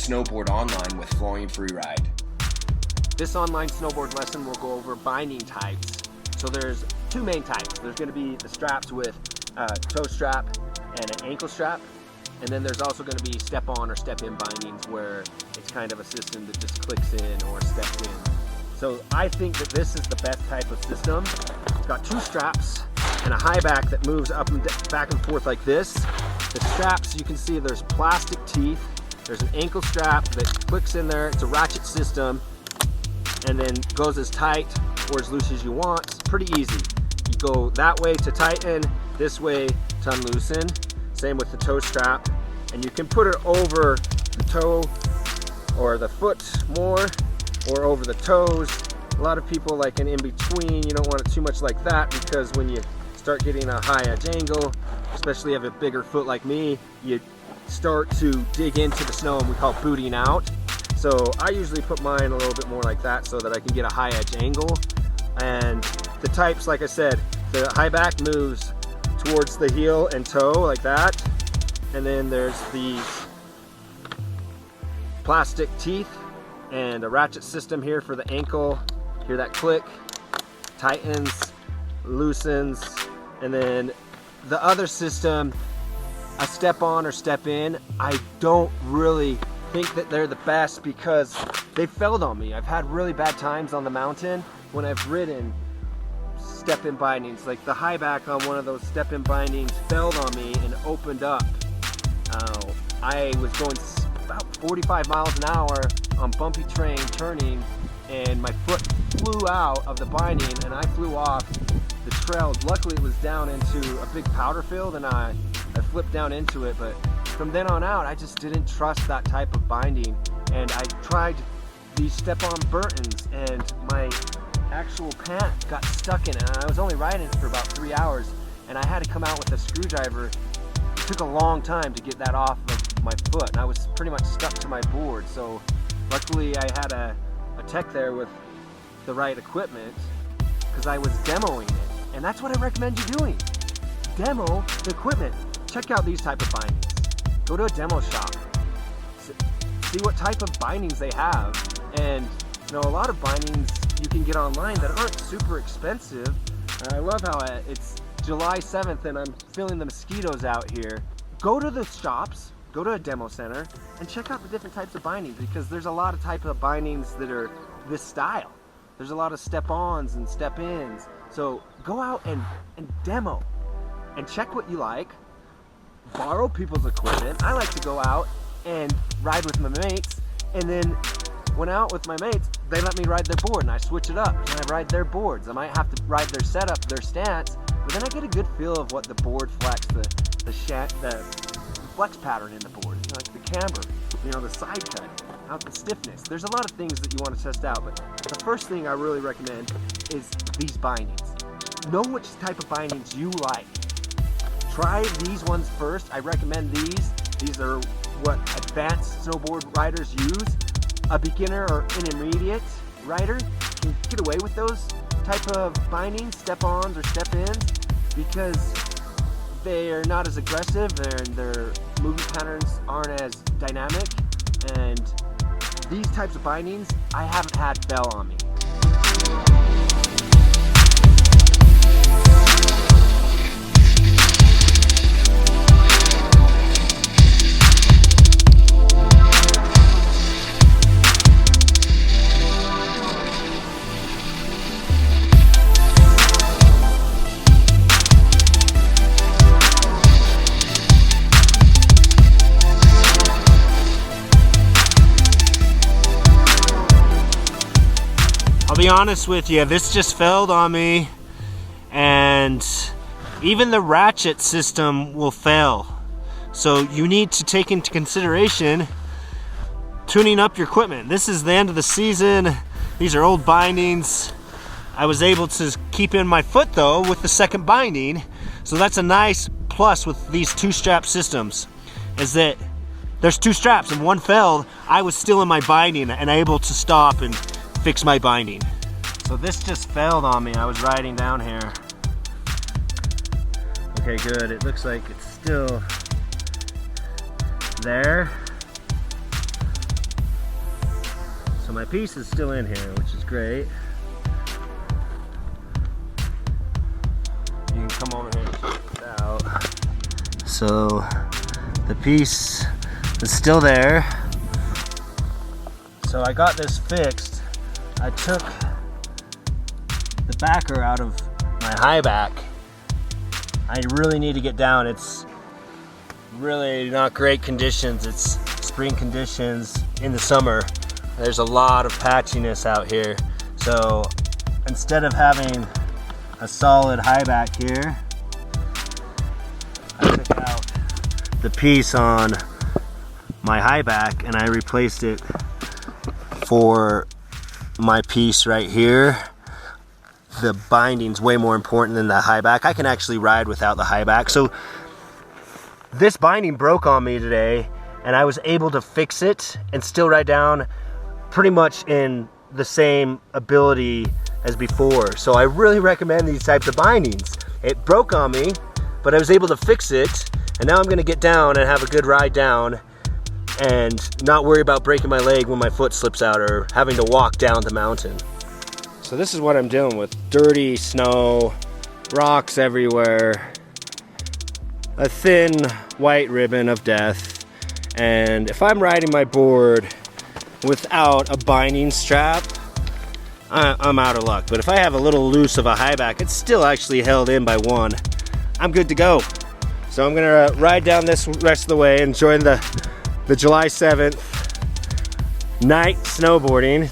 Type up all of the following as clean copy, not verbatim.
snowboard online with Flowing Freeride. This online snowboard lesson will go over binding types. So there's two main types. There's going to be the straps with a toe strap and an ankle strap. And then there's also going to be step-on or step-in bindings where it's kind of a system that just clicks in or steps in. So I think that this is the best type of system. It's got two straps and a high back that moves up and back and forth like this. The straps, you can see there's plastic teeth. There's an ankle strap that clicks in there. It's a ratchet system and then goes as tight or as loose as you want. It's pretty easy. You go that way to tighten, this way to unloosen. Same with the toe strap. And you can put it over the toe or the foot more or over the toes. A lot of people like an in-between. You don't want it too much like that because when you start getting a high edge angle, especially if you have a bigger foot like me, you start to dig into the snow and we call booting out. So I usually put mine a little bit more like that so that I can get a high edge angle. And the types, like I said, the high back moves towards the heel and toe like that. And then there's these plastic teeth and a ratchet system here for the ankle. Hear that click, tightens, loosens, and then the other system, a step on or step in. I don't really think that they're the best because they failed on me. I've had really bad times on the mountain when I've ridden step-in bindings. Like the high back on one of those step-in bindings failed on me and opened up. I was going about 45 miles an hour on bumpy terrain turning, and my foot flew out of the binding and I flew off the trail. Luckily it was down into a big powder field and I flipped down into it, but from then on out I just didn't trust that type of binding. And I tried these step-on Burtons and my actual pant got stuck in it. And I was only riding it for about 3 hours and I had to come out with a screwdriver. It took a long time to get that off of my foot and I was pretty much stuck to my board. So luckily I had a tech there with the right equipment because I was demoing it. And that's what I recommend you doing. Demo the equipment. Check out these type of bindings. Go to a demo shop. See what type of bindings they have. And you know, a lot of bindings you can get online that aren't super expensive. And I love how it's July 7th and I'm feeling the mosquitoes out here. Go to the shops, go to a demo center and check out the different types of bindings because there's a lot of types of bindings that are this style. There's a lot of step-ons and step-ins. So go out and demo and check what you like. Borrow people's equipment. I like to go out and ride with my mates, and then when out with my mates, they let me ride their board and I switch it up and I ride their boards. I might have to ride their setup, their stance, but then I get a good feel of what the board flex, the flex pattern in the board, you know, like the camber, you know, the side cut, out the stiffness. There's a lot of things that you want to test out, but the first thing I really recommend is these bindings. Know which type of bindings you like. Try these ones first. I recommend these. These are what advanced snowboard riders use. A beginner or intermediate rider can get away with those type of bindings, step-ons or step-ins, because they're not as aggressive and their movement patterns aren't as dynamic. And these types of bindings, I haven't had fail on me. I'll be honest with you, this just failed on me, and even the ratchet system will fail. So you need to take into consideration tuning up your equipment. This is the end of the season. These are old bindings. I was able to keep in my foot though with the second binding. So that's a nice plus with these two strap systems, is that there's two straps and one failed. I was still in my binding and able to stop and fix my binding. So this just failed on me. I was riding down here. Okay, good. It looks like it's still there. So my piece is still in here, which is great. You can come over here and check it out. So the piece is still there. So I got this fixed. I took the backer out of my high back. I really need to get down. It's really not great conditions. It's spring conditions in the summer. There's a lot of patchiness out here. So instead of having a solid high back here, I took out the piece on my high back and I replaced it for my piece right here. The binding's way more important than the high back. I can actually ride without the high back. So this binding broke on me today and I was able to fix it and still ride down pretty much in the same ability as before. So I really recommend these types of bindings. It broke on me, but I was able to fix it, and now I'm gonna get down and have a good ride down and not worry about breaking my leg when my foot slips out or having to walk down the mountain. So this is what I'm dealing with. Dirty snow, rocks everywhere, a thin white ribbon of death, and if I'm riding my board without a binding strap, I'm out of luck. But if I have a little loose of a high back, it's still actually held in by one, I'm good to go. So I'm gonna ride down this rest of the way, enjoying the July 7th night snowboarding.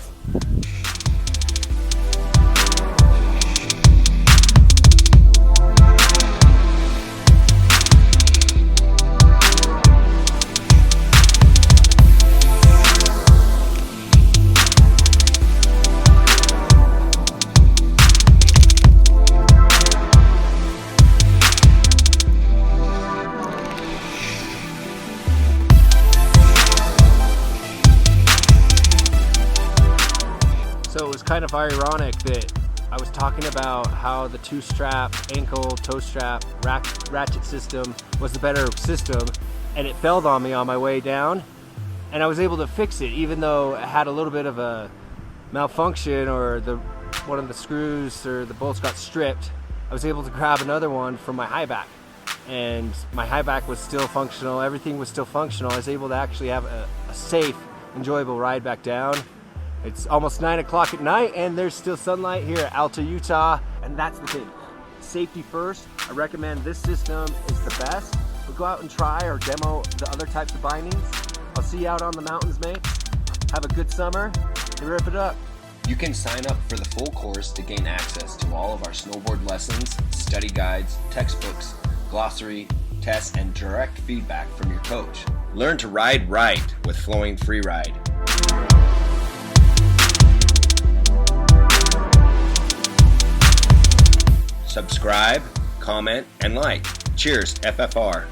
So it was kind of ironic that I was talking about how the two-strap, ankle, toe strap, ratchet system was the better system, and it failed on me on my way down, and I was able to fix it even though it had a little bit of a malfunction, or one of the screws or the bolts got stripped. I was able to grab another one from my high back, and my high back was still functional, everything was still functional. I was able to actually have a safe, enjoyable ride back down. It's almost 9 o'clock at night and there's still sunlight here at Alta, Utah. And that's the thing, safety first. I recommend this system is the best, but go out and try or demo the other types of bindings. I'll see you out on the mountains, mate. Have a good summer and rip it up. You can sign up for the full course to gain access to all of our snowboard lessons, study guides, textbooks, glossary, tests, and direct feedback from your coach. Learn to ride right with Flowing Freeride. Subscribe, comment, and like. Cheers, FFR.